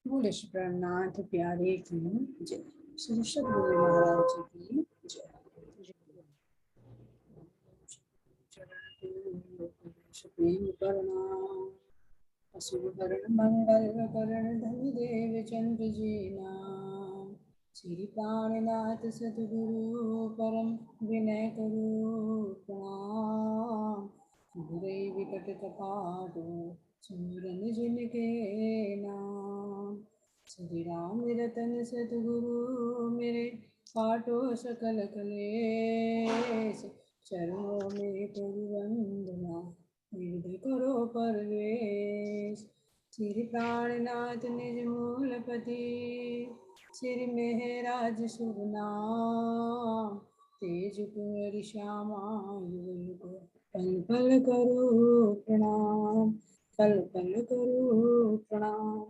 बोले श्री प्रणनाथ प्यारे की जय। श्री सद्गुरु महाराज की जय। प्रेम करना असुर करण मंगल करण धन देव चंद्र जी नाम। श्री प्राणनाथ सतगुरु परम विनय करो प्रणाम। गुरे विकट कपाटो सुमिरन जिनके नाम। श्री राम रतन सतगुरु मेरे पाटो सकल कलेश। चरणों में प्रभु वंदना हृदय करो परवेश। श्री प्राणनाथ निज मूलपति श्री मेहराज शुभ नाम। तेज कुंवर श्यामा युग पल पल करो प्रणाम। पल पल करो प्रणाम।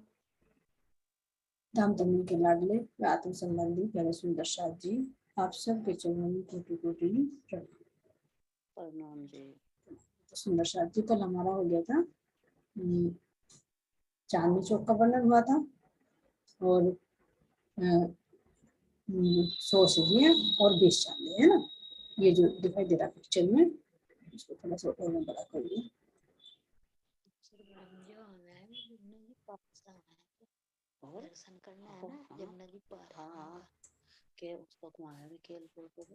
धाम धर्म के लाडले व आत्म संबंधी प्यारे सुंदर साथ जी, आप सबके चरणों में कोटि कोटि प्रणाम जी। सुंदर साथ जी, कल हमारा हो गया था चांदनी चौक का वर्णन हुआ था और 100 सीढ़ियाँ और 20 चांदनी है ना। ये जो दिखाई दे रहा पिक्चर में, इसको थोड़ा सा और में बड़ा कर दिया। दर्शन करना है ना जमुना जी पर। हाँ के उसको घुमाएंगे केलपुर को।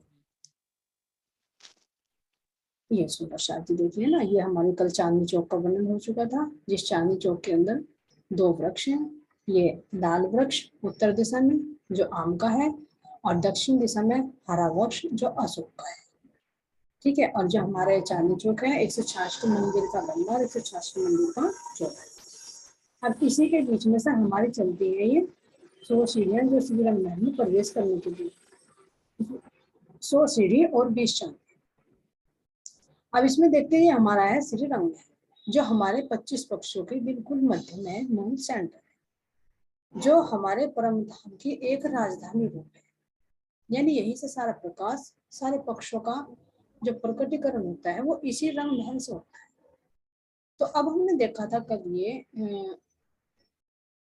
ये सुंदर साथ जी देखिए ना, ये हमारे कल चांदनी चौक का वर्णन हो चुका था, जिस चांदनी चौक के अंदर 2 वृक्ष हैं। ये लाल वृक्ष उत्तर दिशा में जो आम का है और दक्षिण दिशा में हरा वृक्ष जो अशोक का है। ठीक है। और जो हमारे चांदनी चौक है 166 मंदिर का लंबा और 166 मंदिर का चौड़ा। अब इसी के बीच में से हमारी चलती है ये 100 सीढ़ियां जो श्री रंग महल में प्रवेश करने के लिए। 100 सीढ़ी और 20 चांदी। अब इसमें देखते हैं हमारा है श्री रंग महल, जो हमारे 25 पक्षों के बिल्कुल मध्य में मूल सेंटर है, जो हमारे परम धाम की एक राजधानी रूप है। यानी यही से सारा प्रकाश, सारे पक्षों का जो प्रकटीकरण होता है वो इसी रंग महल से होता है। तो अब हमने देखा था कल ये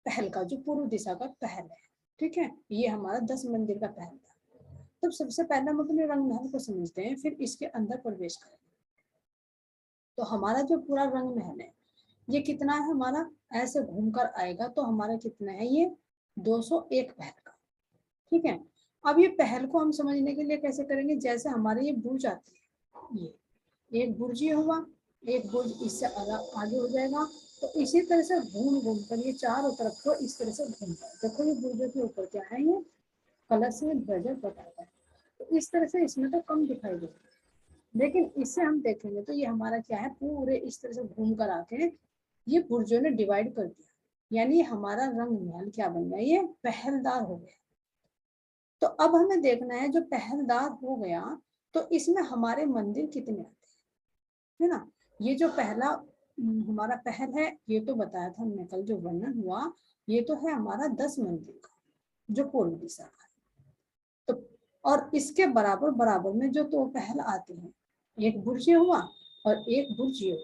पहल का जो पूर्व दिशा का पहल है, ठीक है, ये हमारा 10 मंदिर का पहल था। तो सबसे पहले हम अपने रंग महल को समझते हैं, फिर इसके अंदर प्रवेश करेंगे। तो हमारा जो पूरा रंग महल है ये कितना है हमारा, ऐसे घूमकर आएगा तो हमारा कितना है ये 201 पहल का। ठीक है। अब ये पहल को हम समझने के लिए कैसे करेंगे, जैसे हमारे ये बुर्ज आती है, ये एक बुर्ज ये हुआ, एक बुर्ज इससे आगे हो जाएगा। तो इसी तरह से घूम घूम कर ये चारों तरफ को इस तरह से घूमता है। देखो ये बुर्जों के ऊपर क्या है, ये कलश में ध्वजा बताता है। तो इस तरह से इसमें तो कम दिखाई देता है, लेकिन इससे हम देखेंगे तो ये हमारा क्या है, पूरे इस तरह से घूम कर आके ये बुर्जों ने डिवाइड कर दिया। यानी हमारा रंग महल क्या बन गया, ये पहलदार हो गया। तो अब हमें देखना है जो पहलदार हो गया तो इसमें हमारे मंदिर कितने आते हैं, है ना। ये जो पहला हमारा पहल है ये तो बताया था हमने कल, जो वर्णन हुआ ये तो है हमारा 10 मंदिर का जो पूर्व दिशा का है। तो और इसके बराबर बराबर में जो 2 पहल आते हैं, एक बुर्ज हुआ और एक बुर्ज हुआ।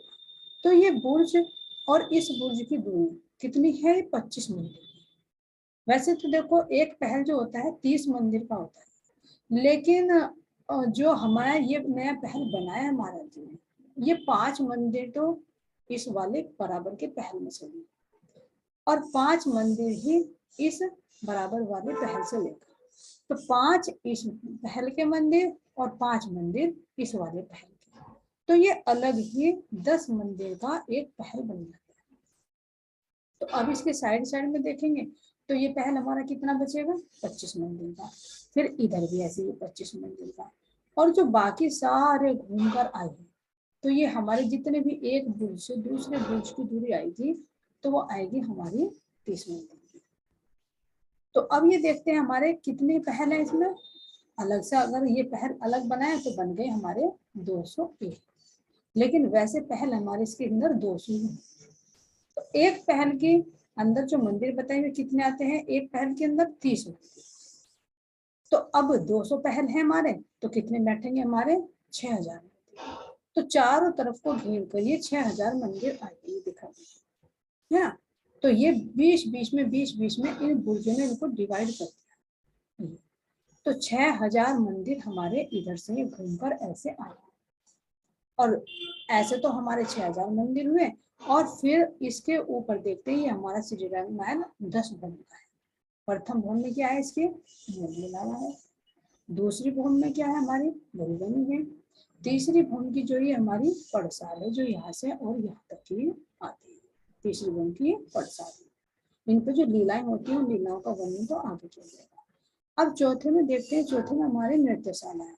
तो ये बुर्ज और इस बुर्ज की दूरी कितनी है, 25 मंदिर। वैसे तो देखो एक पहल जो होता है 30 मंदिर का होता है, लेकिन जो हमारा ये नया पहल बनाया है महाराज जी ने, ये 5 मंदिर तो इस वाले बराबर के पहल में से लिए और 5 मंदिर ही इस बराबर वाले पहल से लेकर। तो 5 इस पहल के मंदिर और 5 मंदिर इस वाले पहल के, तो ये अलग ही 10 मंदिर का एक पहल बन जाता है। तो अब इसके साइड साइड में देखेंगे तो ये पहल हमारा कितना बचेगा, 25 मंदिर का। फिर इधर भी ऐसे ही 25 मंदिर का। और जो बाकी सारे घूमकर आए तो ये हमारे जितने भी एक बुर्ज से दूसरे बुर्ज की दूरी आई थी तो वो आएगी हमारी 30 मंदिर की। तो अब ये देखते हैं हमारे कितने पहल है इसमें। अलग से अगर ये पहल अलग बनाए तो बन गए हमारे 201, लेकिन वैसे पहल हमारे इसके अंदर 200 है। तो एक पहल के अंदर जो मंदिर बताए हुए कितने आते हैं, एक पहल के अंदर 30 होते हैं। तो अब 200 पहल है हमारे, तो कितने बैठेंगे हमारे 6000। तो चारों तरफ को घेर कर ये 6000 मंदिर आएंगे, दिखा है ना। तो ये 20 में इन बुर्जों ने इनको डिवाइड कर दिया। तो 6000 मंदिर हमारे इधर से घूमकर ऐसे आए, और ऐसे तो हमारे 6000 मंदिर हुए। और फिर इसके ऊपर देखते ही हमारा श्रीरंग महल 10 भवन का है। प्रथम भवन में क्या है, इसके लीलावा है। दूसरी भवन में क्या है, हमारी भुजबनी है। तीसरी भवन की जो ये हमारी पड़साल है, जो यहाँ से और यहाँ तक की आती है। तीसरी भवन की पड़साल, इन पे जो लीलाएं होती हैं, उन लीलाओं का वर्णन तो आगे चल जाएगा। अब चौथे में देखते हैं, चौथे में हमारे नृत्यशाला है,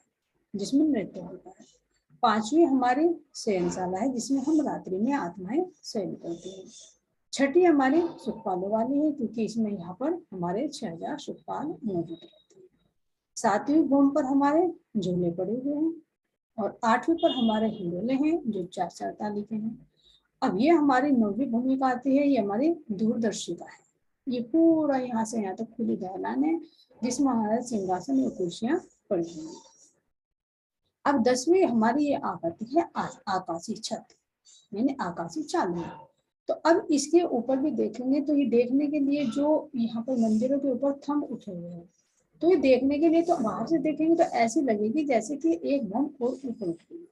जिसमें नृत्य होता है। पांचवी हमारी शयनशाला है, जिसमें हम रात्रि में आत्माएं शयन करती हैं। छठी हमारी सुखपालों वाली है, क्योंकि इसमें यहाँ पर हमारे 6000 सुखपाल मौजूद रहते हैं। सातवीं भूमि पर हमारे झूले पड़े हुए हैं, और आठवीं पर हमारे हिंडोले हैं, जो 4 ताली के हैं। अब ये हमारी 9वीं भूमिका आती है, ये हमारी दूरदर्शिका है। ये पूरा यहाँ से यहाँ तक खुली दालान है, जिसमें हमारे सिंहासन और कुर्सियां पड़ी हुई हैं। अब 10वीं हमारी ये आती है आकाशीय छत, यानी आकाशीय चांदनी। तो अब इसके ऊपर भी देखेंगे, तो ये देखने के लिए जो यहाँ पर मंदिरों के ऊपर थंब उठे हुए हैं, तो ये देखने के लिए तो बाहर से देखेंगे तो ऐसी लगेगी जैसे कि एक भूम और ऊपर उठ गई।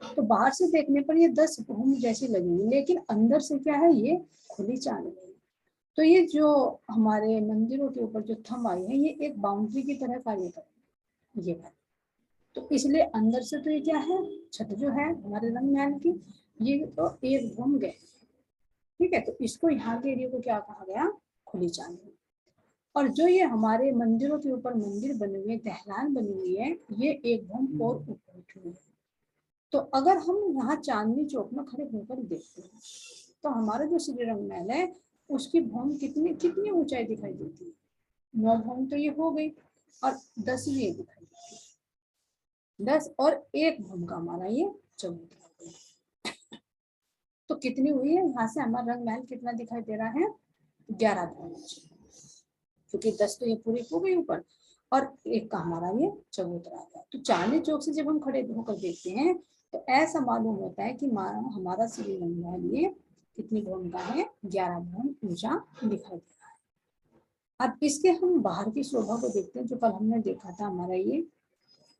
तो बाहर से देखने पर ये 10 भूम जैसी लगेगी, लेकिन अंदर से क्या है, ये खुली चांदनी है। तो ये जो हमारे मंदिरों के ऊपर जो थंब आए हैं, ये एक बाउंड्री की तरह कार्य करेंगे, ये बात। तो इसलिए अंदर से तो ये क्या है, छत जो है हमारे रंग महल की, ये तो एक भूम गए, ठीक है। तो इसको यहाँ के एरिया को क्या कहा गया, खुली चांदनी। और जो ये हमारे मंदिरों के ऊपर मंदिर बने हुए, दहलान बनी हुई है, ये एक भूम और ऊपर उठी हुई है। तो अगर हम यहाँ चांदनी चौक में खड़े होकर देखते हैं, तो हमारा जो श्रीरंग महल है, उसकी भूम कितनी कितनी ऊंचाई दिखाई देती है, 9 भूम तो ये हो गई, और 10 ये दिखाई देती है। 10 और 1 भूम का हमारा ये चबूतरा। तो कितनी हुई है, यहाँ से हमारा रंग महल कितना दिखाई दे रहा है, 11 भूम, क्योंकि 10 तो ये पूरी हो गई ऊपर, और 1 का हमारा ये चबूतरा आ गया। तो चांदनी चौक से जब हम खड़े होकर देखते हैं, तो ऐसा मालूम होता है कि हमारा श्रीरंग महल ये कितनी भूम का है, 11 भूम ऊंचा दिखाई दे रहा है। अब इसके हम बाहर की शोभा को देखते हैं, जो कल हमने देखा था, हमारा ये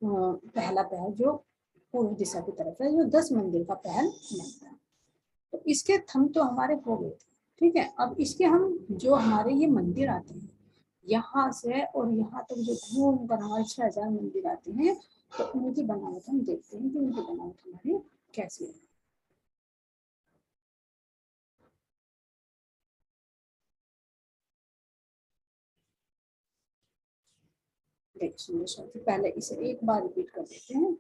पहला पहल जो पूर्व दिशा की तरफ है, जो 10 मंदिर का पहल बनता है। तो इसके थंब तो हमारे हो गए थे, ठीक है। अब इसके हम जो हमारे ये मंदिर आते हैं, यहाँ से और यहाँ तक जो घूम कर हमारे 6000 मंदिर आते हैं, तो उनकी बनावट हम देखते हैं कि उनकी बनावट हमारी कैसी है। देखिए, पहले इसे एक बार रिपीट कर देते हैं।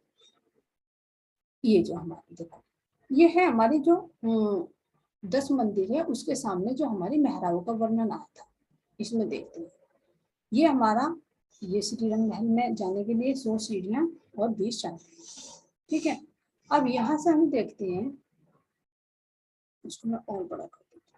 ये जो हमारी देखो, ये है हमारी जो 10 मंदिर है, उसके सामने जो हमारी मेहराबों का वर्णन आया था, इसमें देखते हैं। ये हमारा, ये श्रीरंग महल में जाने के लिए 100 सीढ़ियां और 20 चादरें, ठीक है। अब यहाँ से हम देखते हैं, इसको मैं और बड़ा कर देती हूँ।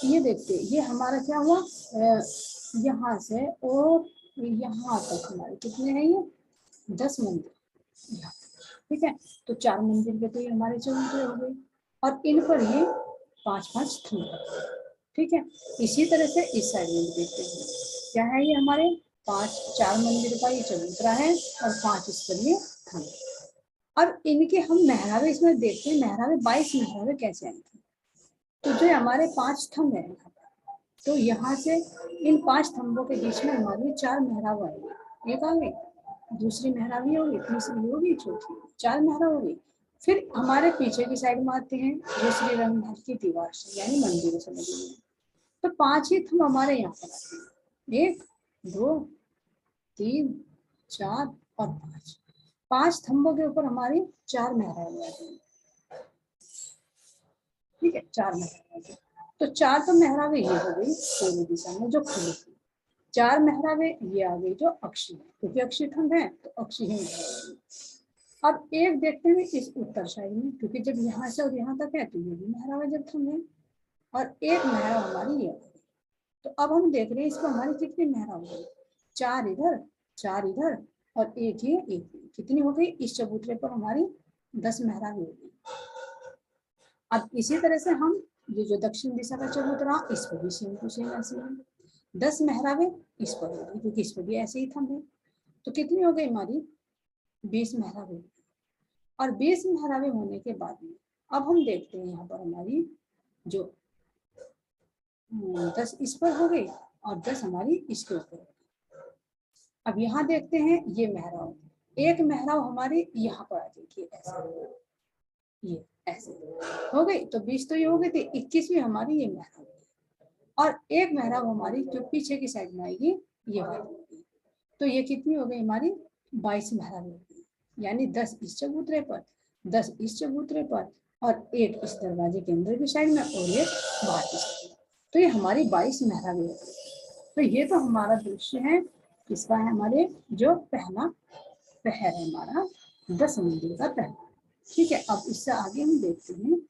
तो ये देखते हैं, ये हमारा क्या हुआ, यहाँ से और यहाँ तक हमारे कितने हैं, ये 10 मंदिर, ठीक है। तो 4 मंदिर के तो ये हमारे चबूतरे हो गए, और इन पर ये 5-5 थंब, ठीक है। इसी तरह से इस साइड में देखते हैं, क्या है, ये हमारे 4 मंदिर का ये चबूतरा है, और 5 इस पर ये थंब। अब इनके हम मेहराबे इसमें देखते हैं, मेहराबे 22 मेहराबे कैसे आई थी। तो जो हमारे 5 थंब है, तो यहाँ से इन 5 थंबों के बीच में हमारी 4 मेहराब आएगी, एक आ गई, दूसरी मेहराब ये होगी, तीसरी होगी, चौथी, 4 मेहराब होगी। फिर हमारे पीछे की साइड में आते हैं, जो श्रीरंग महल की दीवार से यानी मंदिरों से लगी हुई है, तो 5 ही थंब हमारे यहाँ पर आते हैं, 1 2 3 4 और 5 थंबों के ऊपर हमारी 4 मेहराब आती हैं, ठीक है, 4 मेहराब। तो 4 तो मेहराबे ये हो गई पूर्व दिशा में जो खुली थी, 4 मेहराबे ये आ गई जो अक्षी है, क्योंकि अक्षी थंब है तो अक्षी ही मेहराब। अब एक देखते हैं इस उत्तर साइड में, क्योंकि जब यहाँ से और यहाँ तक है तो ये भी मेहराब जब थंब है, और एक मेहराब हमारी ये, तो अब हम देख रहे हैं इसमें हमारी कितनी मेहराब हो गई, 4 इधर 4 इधर और एक ये एक, कितनी हो गई, इस चबूतरे पर हमारी 10 मेहराब हो गई। अब इसी तरह से हम ये जो दक्षिण दिशा का चबूतरा, इस पर भी सेम टू सेम ऐसे ही 10 मेहराबें इस पर होगी, क्योंकि इस पर भी ऐसे ही थंब है। तो कितनी हो गई हमारी, 20 मेहराबें हो गई। और 20 मेहराबें होने के बाद में अब हम देखते हैं यहाँ पर हमारी जो 10 इस पर हो गई और 10 हमारी इसके ऊपर। अब यहाँ देखते हैं ये मेहराब, एक मेहराब हमारी यहाँ पर आ जाएगी ऐसे, ये ऐसे हो गई। तो 20 तो ये हो गई थी, 21वीं हमारी ये मेहराब और एक मेहराब हमारी जो पीछे की साइड में आएगी ये वाली होगी। तो ये कितनी हो गई हमारी, 22 मेहराब होगी। यानी 10 इस चबूतरे पर, 10 इस चबूतरे पर और एक इस दरवाजे के अंदर की साइड में और एक बाहर की साइड में। तो ये हमारी 22 मेहराबें हो गई। तो ये तो हमारा दृश्य है किसका है, हमारे जो पहला पहर है हमारा 10 मंदिर का पहला। ठीक है, अब इससे आगे हम देखते हैं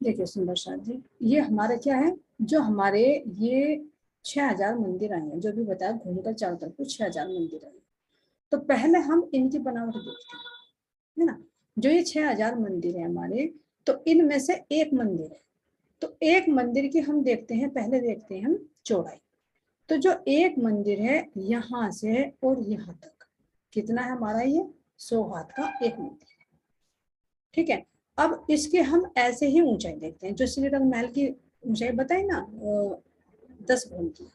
देखिए सुंदर शाह जी, ये हमारे क्या है, जो हमारे ये 6000 मंदिर आए हैं, जो भी बताया घूमकर चारों तरफ कुछ 6000 मंदिर आए। तो पहले हम इनकी बनावट देखते हैं, है ना। जो ये 6000 मंदिर है हमारे, तो इनमें से एक मंदिर है, तो एक मंदिर की हम देखते हैं, पहले देखते हैं हम चौड़ाई। तो जो एक मंदिर है यहाँ से और यहाँ तक कितना है हमारा, ये 100 हाथ का एक मंदिर है। ठीक है, अब इसके हम ऐसे ही ऊंचाई देखते हैं, जो श्रीरंग महल की ऊंचाई बताई ना 10 भवन की,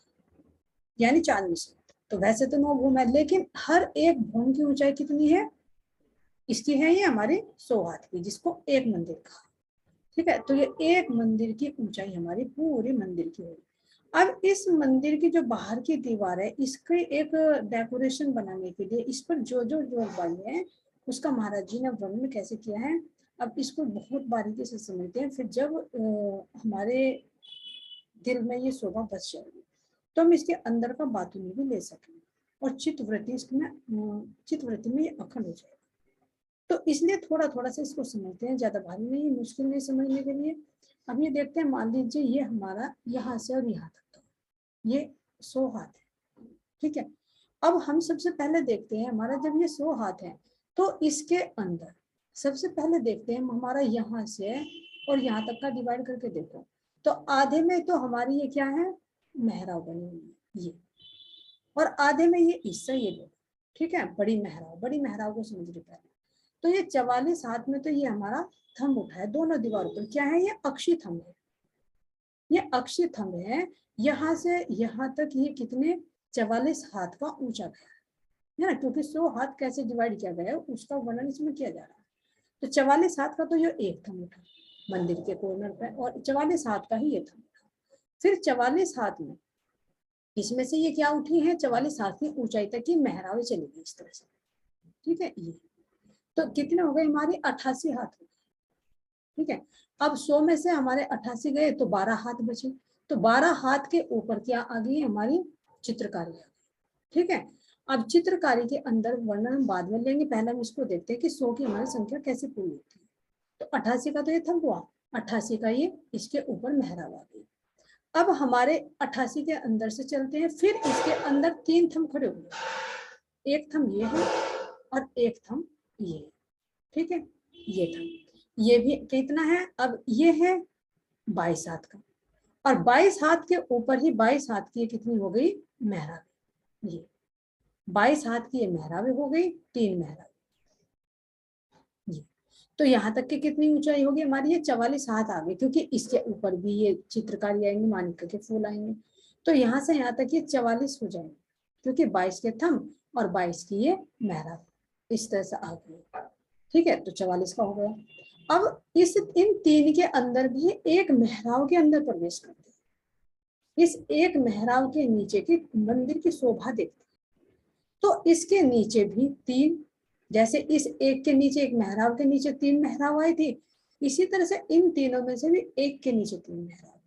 यानी 40। तो वैसे तो 9 भवन है, लेकिन हर एक भवन की ऊंचाई कितनी है, इसकी है ये हमारे 100 हाथ की, जिसको एक मंदिर कहा। ठीक है, तो ये एक मंदिर की ऊंचाई हमारी पूरे मंदिर की होगी। अब इस मंदिर की जो बाहर की दीवार है, इसके एक डेकोरेशन बनाने के लिए इस पर जो जो बन है उसका महाराज जी ने वर्णन कैसे किया है। अब इसको बहुत बारीकी से समझते हैं, फिर जब हमारे दिल में ये शोभा बच जाएगी तो हम इसके अंदर का बातूनी भी ले सकेंगे और चित्तवृत्ति में ये अखंड हो जाएगा। तो इसलिए थोड़ा थोड़ा सा इसको समझते हैं, ज्यादा भारी नहीं, मुश्किल नहीं समझने के लिए। अब ये देखते हैं, मान लीजिए ये हमारा यहाँ से और यहाँ तक का ये 100 हाथ है। ठीक है, अब हम सबसे पहले देखते हैं हमारा जब ये 100 हाथ है तो इसके अंदर सबसे पहले देखते हैं हमारा यहाँ से और यहाँ तक का डिवाइड करके देखो, तो आधे में तो हमारी ये क्या है, मेहराब बनी हुई है ये, और आधे में ये हिस्सा ये दो। ठीक है, बड़ी मेहराब, बड़ी मेहराब को समझ रहे पहले। तो ये 44 हाथ में तो ये हमारा थंब उठा है दोनों दीवारों पर, क्या है, ये अक्षी थंब है, ये अक्षी थंब है। यहाँ से यहाँ तक ये कितने 44 हाथ का ऊंचा गया है ना, क्योंकि 100 हाथ कैसे डिवाइड किया गया है उसका वर्णन इसमें किया जा रहा है। तो 44 हाथ का तो ये एक थंब उठा मंदिर के कॉर्नर पे, और 44 हाथ का ही ये थंब उठा। फिर 44 हाथ में इसमें से ये क्या उठी है, 44 हाथ की ऊंचाई तक की मेहराबें चली गई इस तरह से। ठीक है, ये तो कितने हो गए हमारे, 88 हाथ हो गए। ठीक है, अब 100 में से हमारे 88 गए तो 12 हाथ बचे, तो 12 हाथ के ऊपर क्या आ गई हमारी, चित्रकारी आ गई। ठीक है, अब चित्रकारी के अंदर वर्णन हम बाद में लेंगे, पहले हम इसको देखते हैं कि 100 की हमारी संख्या कैसे पूरी होती है। तो 88 का तो ये थंब हुआ, 88 का ये इसके ऊपर मेहराब आ गई। अब हमारे 88 के अंदर से चलते हैं, फिर इसके अंदर 3 थंब खड़े हुए, एक थंब ये है और एक थंब ये, ठीक है, ये थंब, ये भी कितना है, अब ये है 22 हाथ का, और 22 हाथ के ऊपर ही 22 हाथ की कितनी हो गई मेहराब, ये 22 हाथ की ये मेहराब हो गई, 3 मेहराब, ये तो यहाँ तक की कितनी ऊंचाई होगी हमारी, ये 44 हाथ आ गई, क्योंकि इसके ऊपर भी ये चित्रकारी आएंगे, मानिका के फूल आएंगे, तो यहाँ से यहाँ तक ये 44 हो जाएंगे, क्योंकि 22 के थंब और 22 की ये मेहराब इस तरह से आ गई, ठीक है, तो 44 का हो गया। अब इस इन 3 के अंदर भी एक मेहराब के अंदर प्रवेश करते हैं, इस एक मेहराब के नीचे की मंदिर की शोभा देखते हैं, तो इसके नीचे भी 3, जैसे इस एक के नीचे एक मेहराब के नीचे 3 मेहराब आई थी, इसी तरह से इन तीनों में से भी एक के नीचे 3 मेहराब,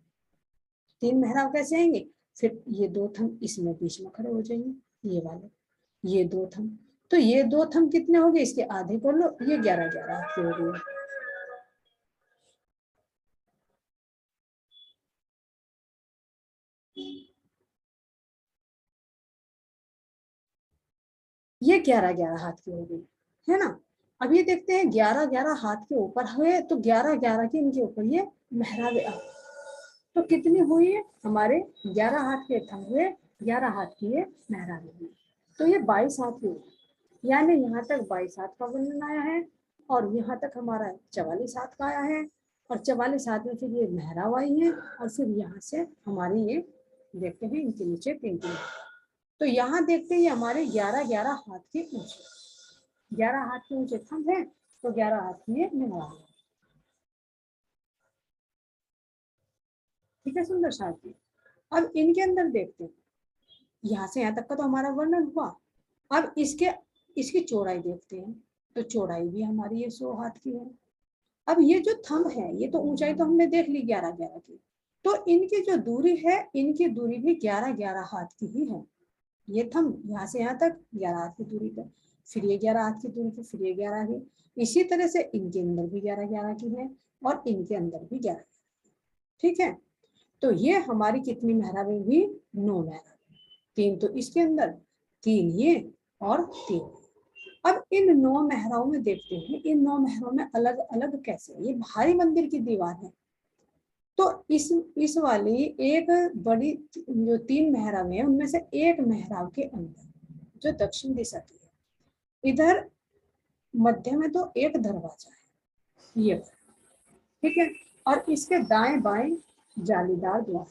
3 मेहराब कैसे आएंगे, फिर ये 2 थंब इसमें बीच में खड़े हो जाएंगे, ये वाले, ये 2 थंब, तो ये 2 थंब कितने हो गए, इसके आधे कर लो, ये 11-11 हाथ के हो गए। ये 11-11 हाथ की हो गई, है ना। अब ये देखते हैं 11-11 हाथ के ऊपर हुए, तो 11-11 के इनके ऊपर ये मेहराब आ, तो कितनी हुई है हमारे 11 हाथ के थंब हुए, 11 हाथ की ये मेहराब हुई, तो ये 22 हाथ की हुई, यानी यहाँ तक 22 हाथ का वर्णन आया है, और यहाँ तक हमारा 44 हाथ का आया है, और 44 हाथ में फिर ये मेहराब आई है, और फिर यहाँ से हमारी ये देखते हैं इनके नीचे 3-3, तो यहाँ देखते हैं हमारे 11-11 हाथ के ऊंचे, 11 हाथ के ऊंचे थंब है, तो 11 हाथ की ये मेहराब है, ठीक है सुंदर साथी। अब इनके अंदर देखते हैं, यहाँ से यहाँ तक का तो हमारा वर्णन हुआ, अब इसकी चौड़ाई देखते हैं, तो चौड़ाई भी हमारी ये 100 हाथ की है। अब ये जो थंब है, ये तो ऊंचाई तो हमने देख ली 11-11 की, तो इनकी जो दूरी है, इनकी दूरी भी 11-11 हाथ की ही है, ये थंब यहाँ से यहाँ तक 11 हाथ की दूरी पर, फिर ये 11 हाथ की दूरी पर, फिर ये 11 है, इसी तरह से इनके अंदर भी 11-11 की है, और इनके अंदर भी 11, ठीक है, तो ये हमारी कितनी मेहराबें हुई, 9 मेहराबें, 3 तो इसके अंदर, 3 ये और 3, अब इन 9 मेहराबों में देखते हैं, इन 9 मेहराबों में अलग अलग कैसे, ये भारी मंदिर की दीवार है, तो इस वाली एक बड़ी जो 3 मेहराब है, उनमें से एक मेहराब के अंदर जो दक्षिण दिशा की है, इधर मध्य में तो एक दरवाजा है ये, ठीक है, और इसके दाएं बाएं जालीदार द्वार,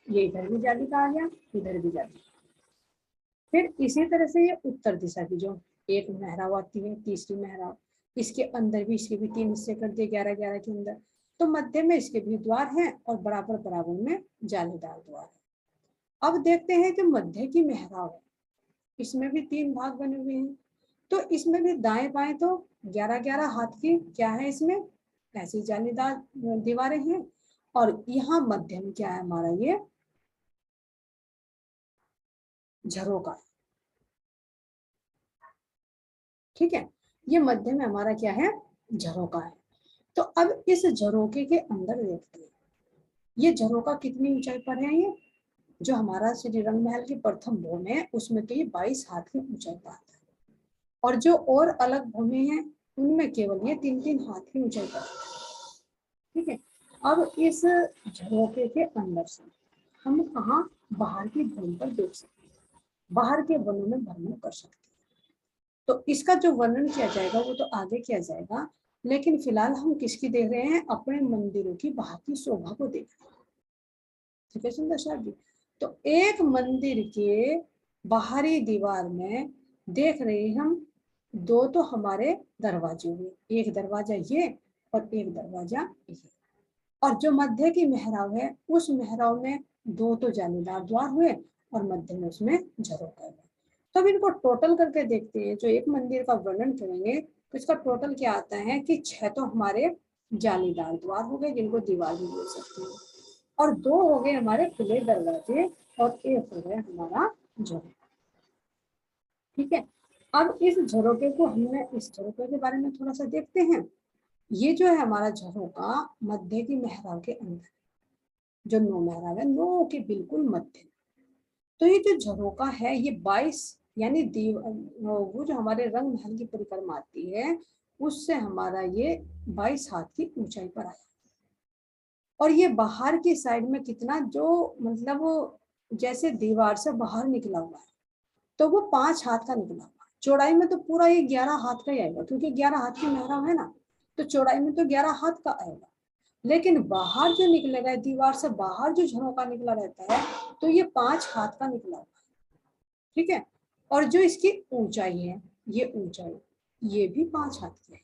ये इधर भी जाली का आ गया, इधर भी जाली, फिर इसी तरह से ये उत्तर दिशा की जो एक मेहराब आती है, तीसरी मेहराब, इसके अंदर भी, इसके भी 3 हिस्से कर दिए 11-11 के अंदर, तो मध्य में इसके भी द्वार हैं, और बराबर बराबर में जालीदार द्वार है। अब देखते हैं कि मध्य की मेहराब है, इसमें भी 3 भाग बने हुए हैं, तो इसमें भी दाएं बाएं तो 11-11 हाथ की क्या है, इसमें ऐसी जालीदार दीवारें हैं, और यहाँ मध्य में क्या है हमारा, ये झरोका, ठीक है, ये मध्य में हमारा क्या है, झरोका है। तो अब इस झरोके के अंदर देखते हैं, ये झरोका कितनी ऊंचाई पर है, ये जो हमारा श्री रंग महल की प्रथम भवन है, उसमें तो ये 22 हाथ की ऊंचाई पर आता है, और जो और अलग भूमि है, उनमें केवल ये 3-3 हाथ की ऊंचाई पर आता है, ठीक है। अब इस झरोके के अंदर से हम कहाँ बाहर की भूमि पर देख सकते हैं, बाहर के वनों में भ्रमण कर सकते हैं, तो इसका जो वर्णन किया जाएगा वो तो आगे किया जाएगा, लेकिन फिलहाल हम किसकी देख रहे हैं, अपने मंदिरों की बाहर की शोभा को देख रहे हैं, ठीक है सुंदर साहब जी। तो एक मंदिर के बाहरी दीवार में देख रहे हम 2 तो हमारे दरवाजे हुए, एक दरवाजा ये और एक दरवाजा ये, और जो मध्य की मेहराब है, उस मेहराब में 2 तो जालीदार द्वार हुए, और मध्य में उसमें झरोका हुआ। तो अब इनको टोटल करके देखते हैं, जो एक मंदिर का वर्णन करेंगे तो इसका टोटल क्या आता है कि 6 तो हमारे जालीदार द्वार हो गए, जिनको दीवार भी बोल सकते हैं, और 2 हो गए हमारे खुले दरवाजे, और 1 हो गया हमारा झरोका, ठीक है। अब इस झरोके को इस झरोके के बारे में थोड़ा सा देखते हैं, ये जो है हमारा झरोका मध्य की मेहराब के अंदर, जो 9 मेहराब है 9 के बिल्कुल मध्य। तो ये जो झरोका है ये 22 यानी वो जो हमारे रंग महल की परिक्रमा आती है उससे हमारा ये 22 हाथ की ऊंचाई पर आया। और ये बाहर की साइड में कितना जो मतलब वो जैसे दीवार से बाहर निकला हुआ है तो वो 5 हाथ का निकला हुआ है। चौड़ाई में तो पूरा ये 11 हाथ का ही आएगा क्योंकि 11 हाथ की मेहराब है ना, तो चौड़ाई में तो 11 हाथ का आएगा। लेकिन बाहर जो निकलेगा दीवार से बाहर जो झरोका निकला रहता है तो ये 5 हाथ का निकला हुआ है। ठीक है। और जो इसकी ऊंचाई है, ये ऊंचाई ये भी 5 हाथ की है,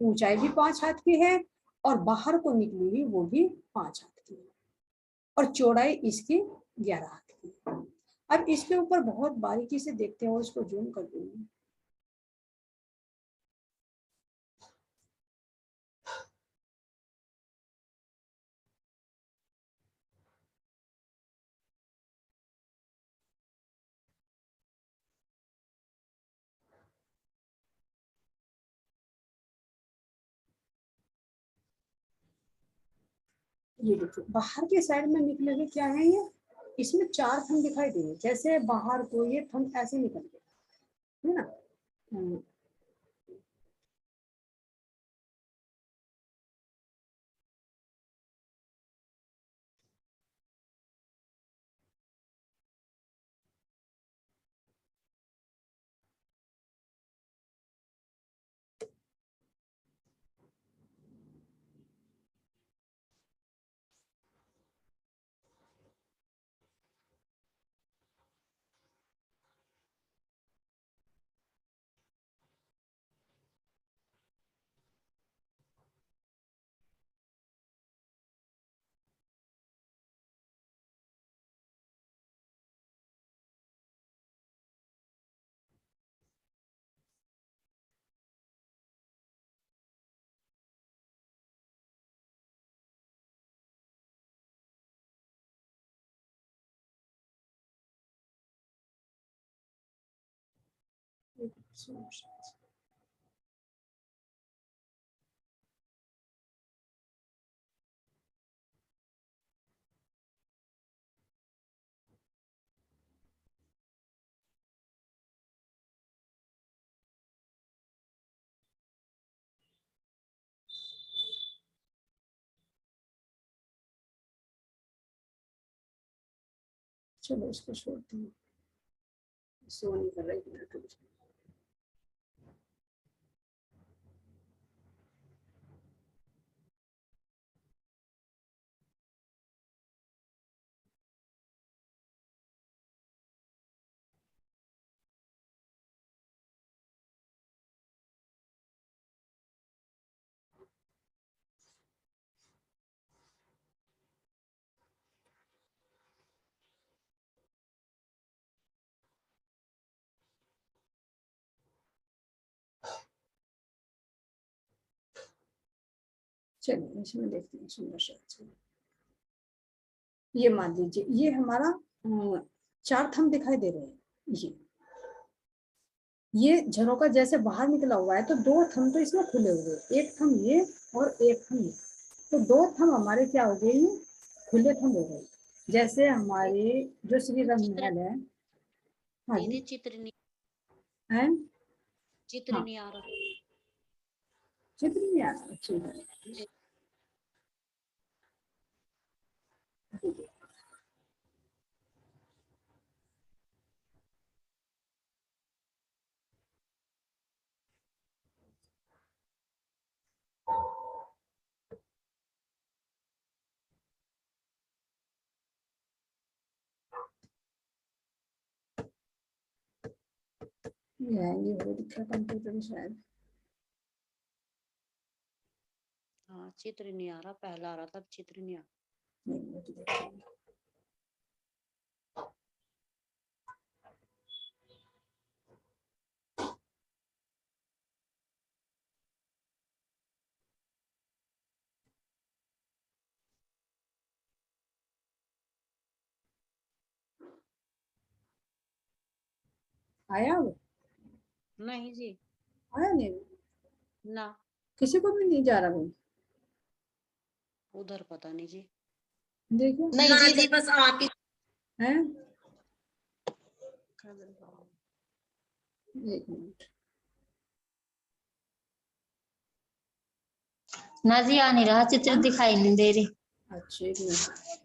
ऊंचाई भी 5 हाथ की है और बाहर को निकली हुई वो भी 5 हाथ की है और चौड़ाई इसकी 11 हाथ की है। अब इसके ऊपर बहुत बारीकी से देखते हैं और इसको जूम कर दूंगी। ये देखिए बाहर के साइड में निकले हुए क्या है ये, इसमें 4 थंब दिखाई दे रहे, जैसे बाहर को ये थंब ऐसे निकल गया है ना। चलो इसको छोड़ते हैं, शो नहीं कर रही। चलिए इसमें देखते हैं सुंदर सा। ये मान लीजिए ये हमारा 4 थंब दिखाई दे रहे हैं। ये झरोका जैसे बाहर निकला हुआ है तो 2 थंब तो इसमें खुले हुए, एक थंब ये और एक थंब ये, तो 2 थंब हमारे क्या हो गए, ये खुले थंब हो गए। जैसे हमारे जो श्री रंग चित्र महल है। हाँ जी। दीदी चित्र नहीं, है। चित्र हाँ नहीं आ रहा। चित्र नहीं आ रहा, ठीक है। ये हो दिखा कंप्यूटर में शायद। हाँ चित्र नहीं आ रहा, पहला आ रहा था, चित्र नहीं आ रहा। नहीं, मुझे देखना है। आया वो, नहीं जी, आया नहीं। ना। किसी को भी नहीं जा रहा वो? उधर पता नहीं जी। देखो नहीं जी बस आप ही है। एक मिनट। ना जी, आ नहीं रहा, चित्र दिखाई नहीं दे रही। अच्छा एक मिनट।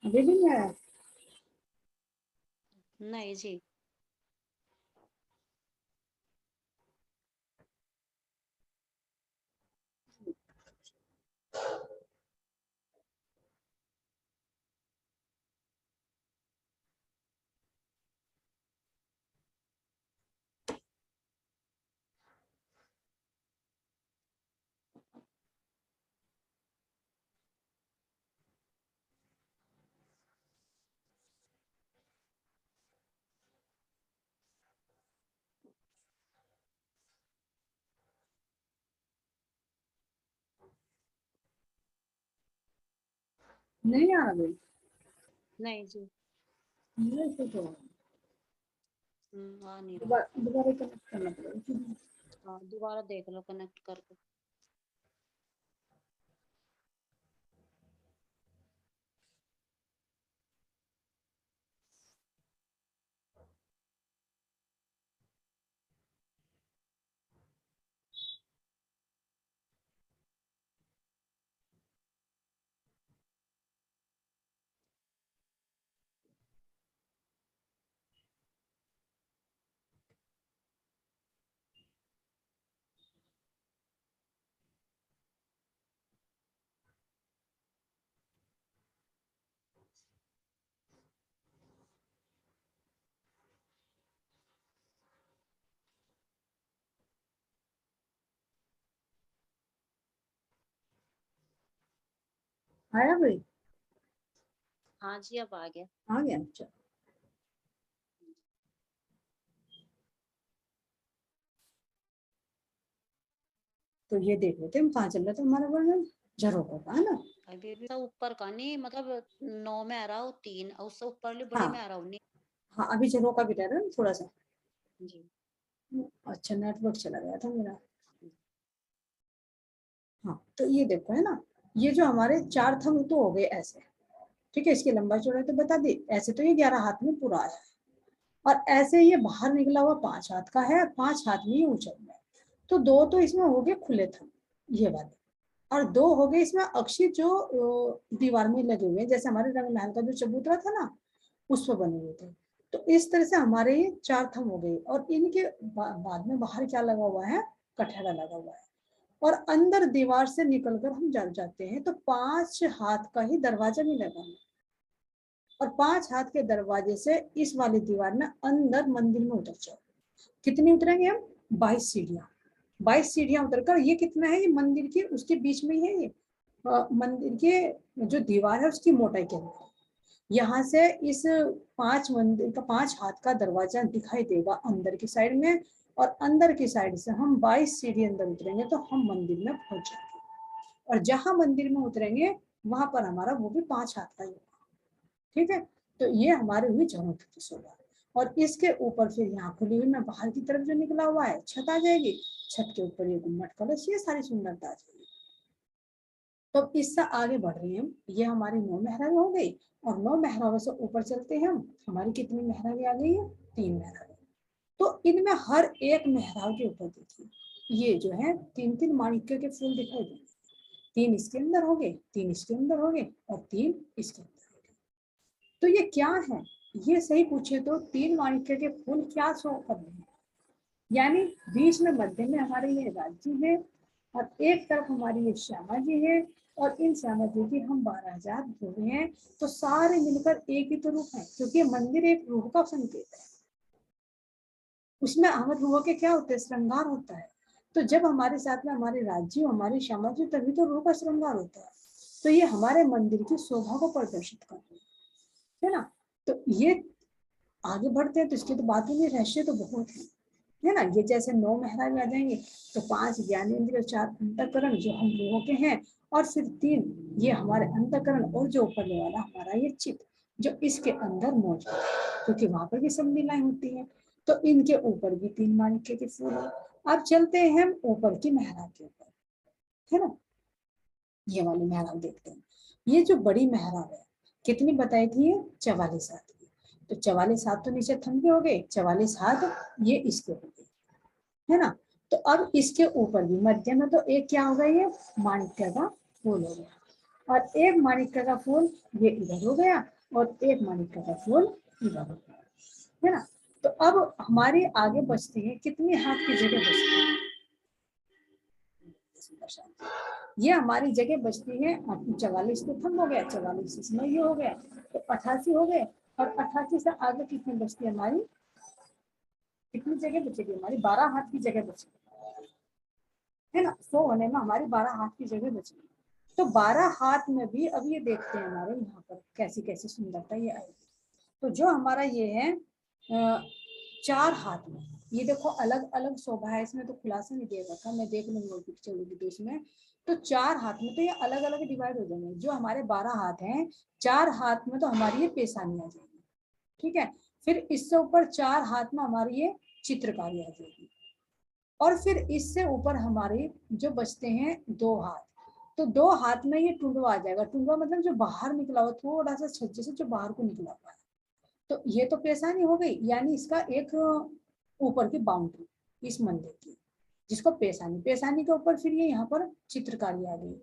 अभी भी नहीं आया? नहीं जी। नहीं आ रहा अभी? नहीं जी। नहीं तो आ नहीं रहा। दोबारा कनेक्ट करना पड़ेगा। हाँ दोबारा देख लो कनेक्ट करके। आया भाई? हाँ जी अब आ गया। आ गया। अच्छा तो ये देख लेते हैं कहाँ चल रहा था हमारा वर्णन। झरोखों का है ना? अभी भी ऊपर का नहीं, मतलब 9 में आ रहा हो 3 और उससे ऊपर बड़ी में हाँ आ रहा हूँ नहीं। हाँ अभी झरोखा भी रह रहा है ना थोड़ा सा। जी। अच्छा नेटवर्क चला गया था मेरा। हाँ तो ये देखो है ना, ये जो हमारे 4 थंब तो हो गए ऐसे। ठीक है, इसकी लंबाई चौड़ाई तो बता दी। ऐसे तो ये 11 हाथ में पूरा आया है। और ऐसे ये बाहर निकला हुआ 5 हाथ का है, 5 हाथ में ये ऊंचा हुआ है। तो 2 तो इसमें हो गए खुले थंब, ये वाले। और 2 हो गए इसमें अक्षी जो दीवार में लगे हुए हैं, जैसे हमारे रंग महल का जो चबूतरा था ना, उस पर बने हुए थे। तो इस तरह से हमारे ये 4 थंब हो गए। और इनके बाद में बाहर क्या लगा हुआ है? कठहरा लगा हुआ है। और अंदर दीवार से निकलकर हम जब जाते हैं तो 5 हाथ का ही दरवाजा भी लगा है। और 5 हाथ के दरवाजे से इस वाली दीवार में अंदर मंदिर में उतर जाओ। कितनी उतरेंगे हम? 22 सीढ़ियां। 22 सीढ़ियां उतरकर ये कितना है? ये मंदिर के उसके बीच में ही है। ये मंदिर के जो दीवार है उसकी मोटाई के अंदर। यहाँ से इस 5 मंदिर का 5 हाथ का दरवाजा दिखाई देगा अंदर की साइड में। और अंदर की साइड से हम 22 सीढ़ी अंदर उतरेंगे तो हम मंदिर में पहुंच जाएंगे। और जहां मंदिर में उतरेंगे वहां पर हमारा वो भी 5 हाथ का ही होगा। ठीक है, तो ये हमारी हुई झरोखे की शोभा। और इसके ऊपर फिर यहाँ खुली हुई में बाहर की तरफ जो निकला हुआ है छत आ जाएगी। छत के ऊपर ये गुम्मट कलश, ये सारी सुंदरता आ जाएगी। तो अब इससे आगे बढ़ रही हैं हम। ये हमारी 9 मेहराबें हो गई। और 9 मेहराबों से ऊपर चलते हैं हम। हमारी कितनी मेहराबें आ गई है? 3 मेहराबें। तो इनमें हर एक मेहराब के ऊपर देखिए, ये जो है 3-3 माणिक्य के फूल दिखाई देंगे। 3 इसके अंदर हो गए, 3 इसके अंदर हो गए और 3 इसके अंदर हो गए। तो ये क्या है? ये सही पूछे तो 3 माणिक्य के फूल क्या शो कर रहे हैं? यानी बीच में मध्य में हमारे ये राज्य है। और एक तरफ हमारी ये श्यामा जी है। और इन श्यामा जी की हम 12,000 धोबे हैं। तो सारे मिलकर एक ही तो रूप है, क्योंकि मंदिर एक रूह का संकेत है। उसमें हमारे रूह के क्या होते हैं? श्रृंगार होता है। तो जब हमारे साथ में हमारे राज्य हमारी श्यामा जी, तभी तो रूह का श्रृंगार होता है। तो ये हमारे मंदिर की शोभा को प्रदर्शित करते हैं, है ना। तो ये आगे बढ़ते हैं तो इसकी तो बात ही नहीं, रहस्य तो बहुत है ना। ये जैसे 9 मेहराब आ जाएंगे तो 5 ज्ञानेंद्रिय, 4 अंतःकरण जो हम लोगों के हैं, और फिर 3 ये हमारे अंतःकरण, और जो ऊपर वाला हमारा ये चित्त जो इसके अंदर मौजूद है, क्योंकि वहां पर भी सब लीलाएं होती हैं। तो इनके ऊपर भी 3 माणिक्य के फूल है। अब चलते हैं हम ऊपर की मेहराब के ऊपर, है ना। ये वाली मेहराब देखते हैं। ये जो बड़ी मेहराब है कितनी बताई थी, ये 44 हाथ की। तो 44 हाथ तो नीचे थम के हो गए, 44 हाथ ये इसके हो गए, है ना। तो अब इसके ऊपर भी मध्य में तो एक क्या हो गया, ये माणिक्य का फूल हो गया, और एक माणिक्य का फूल ये इधर हो गया, और एक माणिक्य का फूल इधर हो गया, है ना। तो अब हमारे आगे बचती है कितनी हाथ की जगह बचती है, ये हमारी जगह बचती है। 44 तो थम हो गया, 44 इसमें ये हो गया, तो 88 हो गए, और 88 से आगे कितनी बचती है हमारी, कितनी जगह बचेगी हमारी, 12 हाथ की जगह बचेगी, है ना। 100 होने में हमारी 12 हाथ की जगह बचेगी। तो 12 हाथ में भी अब ये देखते हैं हमारे यहाँ पर कैसी कैसी सुंदरता ये आएगी। तो जो हमारा ये है 4 हाथ में, ये देखो अलग अलग शोभा है, इसमें तो खुलासा नहीं दे रखा, मैं देख लूंगा पिक्चर होगी तो इसमें। तो 4 हाथ में तो ये अलग अलग डिवाइड हो जाएंगे। जो हमारे 12 हाथ हैं, 4 हाथ में तो हमारी ये पेशानी आ जाएगी, ठीक है। फिर इससे ऊपर 4 हाथ में हमारी ये चित्रकारी आ जाएगी, और फिर इससे ऊपर हमारे जो बचते हैं 2 हाथ, तो 2 हाथ में ये टुंडवा आ जाएगा। टुंडवा मतलब जो बाहर निकला हुआ, थोड़ा सा छज्जे से जो बाहर को निकला हुआ है। तो ये तो पेशानी हो गई, यानी इसका एक ऊपर की बाउंड्री इस मंदिर की, जिसको पेशानी, पेशानी के ऊपर फिर ये यहाँ पर चित्रकारी आ गई।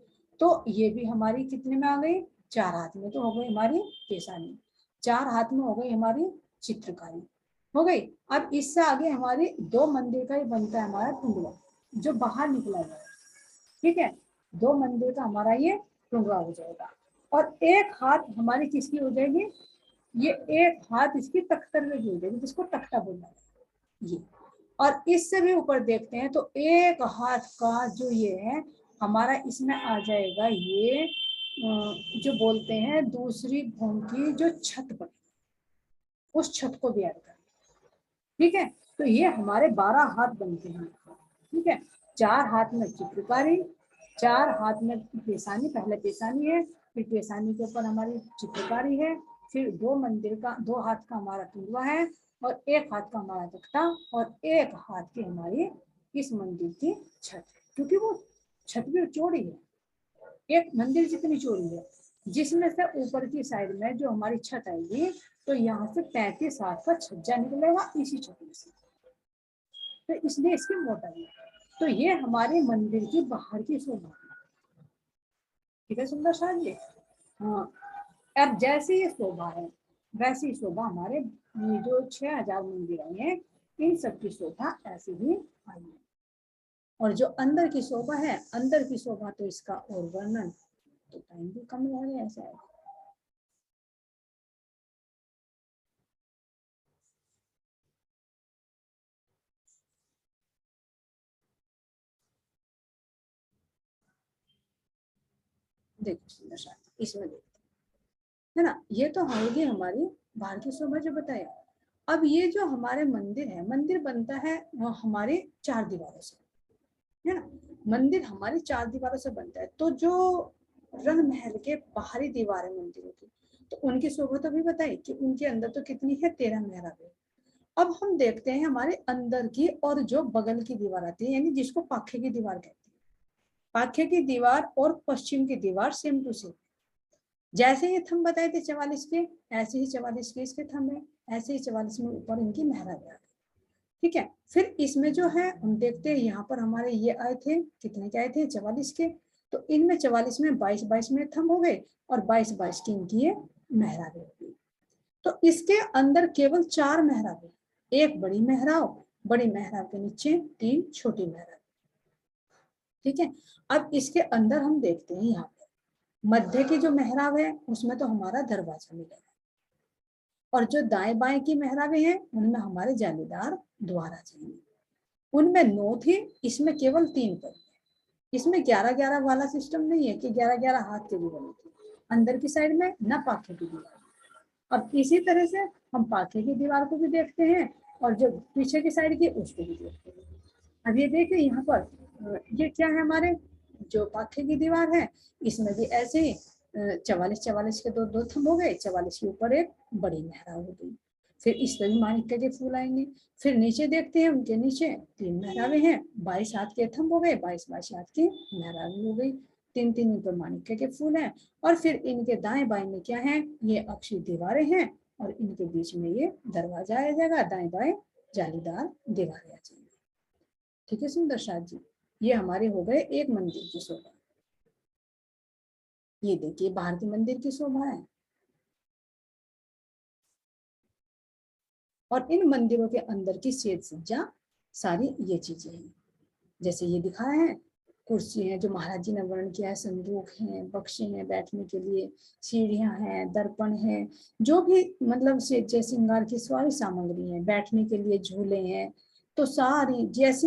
तो ये भी हमारी कितने में आ गई, 4 हाथ में तो हो गई हमारी पेशानी, 4 हाथ में हो गई हमारी चित्रकारी, हो गई। अब इससे आगे हमारी 2 मंदिर का ही बनता है हमारा टुंडवा, जो बाहर निकला हुआ है, ठीक है। 2 मंदिर का हमारा ये टुंडवा हो जाएगा, और एक हाथ हमारी किसकी हो जाएगी, ये एक हाथ इसकी तख्तर में जुड़ जाएगी, जिसको तख्ता बोलना है ये। और इससे भी ऊपर देखते हैं तो एक हाथ का जो ये है हमारा, इसमें आ जाएगा ये जो बोलते हैं दूसरी भवन की जो छत बनी, उस छत को भी ऐड करें, ठीक है। तो ये हमारे 12 हाथ बनते हैं, ठीक है। 4 हाथ में चित्रकारी, 4 हाथ में पेशानी, पहले पेशानी है, फिर पेशानी के ऊपर हमारी चित्रकारी है, फिर 2 मंदिर का 2 हाथ का हमारा टुंडवा है, और 1 हाथ का हमारा तख्ता, और 1 हाथ की हमारी इस मंदिर की छत, क्योंकि वो छत भी चौड़ी है, एक मंदिर जितनी चौड़ी है, जिसमें से ऊपर की साइड में जो हमारी छत आएगी, तो यहाँ से 35 हाथ का छज्जा निकलेगा इसी छत में से, तो इसलिए इसकी मोटाई है। तो ये हमारे मंदिर की बाहर की शोभा, ठीक है सुंदर शाह जी। हाँ, अब जैसे ये शोभा है वैसी शोभा हमारे ये जो 6000 मंदिर आए हैं, इन सब की शोभा ऐसी ही आई है। और जो अंदर की शोभा है, अंदर की शोभा तो इसका और वर्णन तो टाइम भी कम लगे ऐसा है। देखो सुंदर शाह, इसमें देखते है ना, ये तो होगी हमारी बाहर की शोभा जो बताया। अब ये जो हमारे मंदिर है, मंदिर बनता है हमारे 4 दीवारों से, है ना। मंदिर हमारी 4 दीवारों से बनता है। तो जो रंग महल के बाहरी दीवार है मंदिरों की, तो उनकी शोभा तो भी बताई कि उनके अंदर तो कितनी है, 13 मेहराब है। अब हम देखते हैं हमारे अंदर की, और जो बगल की दीवार आती है, यानी जिसको पाखे की दीवार कहते हैं, पाखे की दीवार और पश्चिम की दीवार सेम टू सेम, जैसे ये थंब बताए थे 44 के, ऐसे ही 44 के इसके थंब है, ऐसे ही 44 में ऊपर इनकी मेहराब है, ठीक है। फिर इसमें जो है हम देखते हैं यहाँ पर हमारे ये आए थे, कितने के आए थे, 44 के। तो इनमें 44 में 22 में थंब हो गए, और 22 की इनकी ये मेहराबें हो गई। तो इसके अंदर केवल 4 मेहराबें, एक बड़ी मेहराब, बड़ी मेहराब के नीचे 3 छोटी मेहराब, ठीक है। अब इसके अंदर हम देखते हैं यहाँ पे मध्य की जो मेहराब है उसमें तो हमारा दरवाजा मिलेगा, और जो दाएं बाएं की मेहराबें हैं उनमें हमारे जालीदार द्वार आ जाएंगे। उनमें 9 थी, इसमें केवल 3 पड़ी, इसमें 11-11 वाला सिस्टम नहीं है कि 11-11 हाथ के भी बने थे। अंदर की साइड में ना पाखे की दीवार। अब इसी तरह से हम पाखे की दीवार को भी देखते हैं और जो पीछे की साइड की उसको भी देखते हैं। अब ये देखिए यहाँ पर ये क्या है, हमारे जो पाखे की दीवार है इसमें भी ऐसे ही 44-44 के दो थंब हो गए, 44 के ऊपर एक बड़ी मेहराब हो गई। फिर इस पर भी माणिक्य के फूल आएंगे। फिर नीचे देखते हैं, उनके नीचे 3 मेहराबें हैं, 22 हाथ के थंब हो गए, 22-22 हाथ की मेहराबें हो गई, 3-3 ऊपर माणिक्य के फूल हैं। और फिर इनके दाएं बाएं में क्या है, ये अक्षी दीवारें हैं और इनके बीच में ये दरवाजा आ जाएगा, दाएं बाएं जालीदार दीवारें आ जाएंगी। ठीक है सुंदर साथ जी, ये हमारे हो गए एक मंदिर की शोभा। ये देखिए बाहर की मंदिर की शोभा है। और इन मंदिरों के अंदर की सेज सज्जा सारी ये चीजें हैं, जैसे ये दिखाया है, कुर्सी है जो महाराज जी ने वर्णन किया है, संदूक है, बक्से हैं बैठने के लिए, सीढ़ियां हैं, दर्पण है, जो भी मतलब से श्रृंगार की सारी सामग्री है, बैठने के लिए झूले हैं, तो सारी जैसी भी